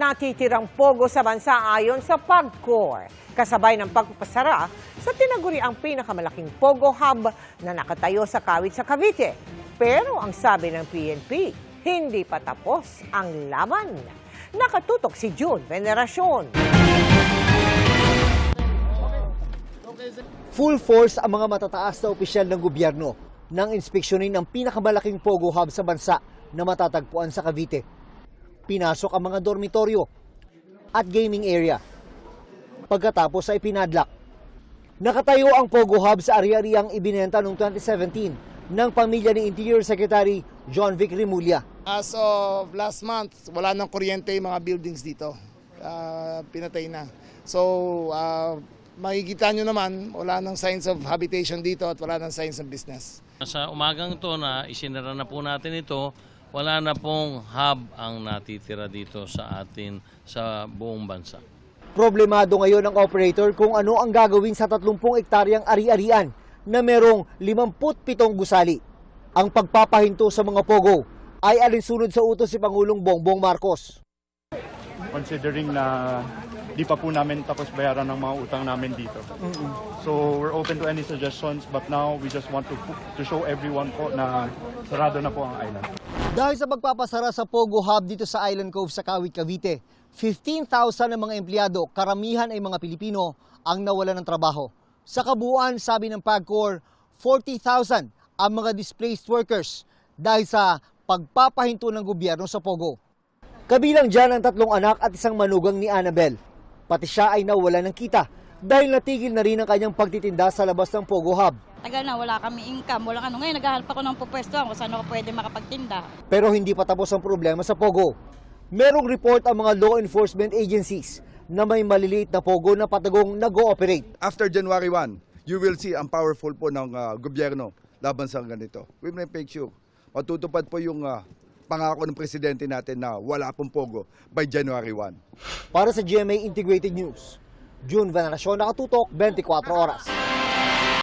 natitirang pogo sa bansa ayon sa PAGCOR. Kasabay ng pagpapasara sa tinaguriang pinakamalaking pogo hub na nakatayo sa Kawit sa Cavite. Pero ang sabi ng PNP, hindi pa tapos ang laban. Nakatutok si June Veneracion. Full force ang mga matataas na opisyal ng gobyerno nang inspeksyonin ang pinakamalaking pogo hub sa bansa na matatagpuan sa Cavite. Pinasok ang mga dormitoryo at gaming area. Pagkatapos ay pinadlock. Nakatayo ang pogo hub sa ari-ariang ibinenta noong 2017 ng pamilya ni Interior Secretary John Vic Remulla. As of last month, wala nang kuryente yung mga buildings dito. Pinatay na. So, makikita nyo naman, wala nang signs of habitation dito at wala nang signs of business. Sa umagang ito na isinara na po natin ito, wala na pong hub ang natitira dito sa atin sa buong bansa. Problemado ngayon ang operator kung ano ang gagawin sa 30 ektaryang ari-arian na merong 57 gusali. Ang pagpapahinto sa mga pogo ay alinsunod sa utos si Pangulong Bongbong Marcos. Considering na di pa po namin tapos bayaran ng mga utang namin dito. So we're open to any suggestions, but now we just want to show everyone po na sarado na po ang island. Dahil sa pagpapasara sa Pogo Hub dito sa Island Cove sa Kawit, Cavite, 15,000 na mga empleyado, karamihan ay mga Pilipino, ang nawalan ng trabaho. Sa kabuuan, sabi ng PAGCOR, 40,000 ang mga displaced workers dahil sa pagpapahinto ng gobyerno sa Pogo. Kabilang dyan ang 3 anak at isang manugang ni Annabel. Pati siya ay nawalan ng kita dahil natigil na rin ang kanyang pagtitinda sa labas ng Pogo Hub. Tagal na, wala kami income, walang ano. Ngayon, naghahanap ako ng pupwestuhan kung saan ako pwede makapagtinda. Pero hindi pa tapos ang problema sa Pogo. Merong report ang mga law enforcement agencies na may maliliit na Pogo na patagong nag-ooperate. After January 1, you will see ang powerful po ng gobyerno laban sa ganito. We may make sure matutupad po yung pangako ng presidente natin na wala pong Pogo by January 1. Para sa GMA Integrated News, June Veneracion, nakatutok 24 oras.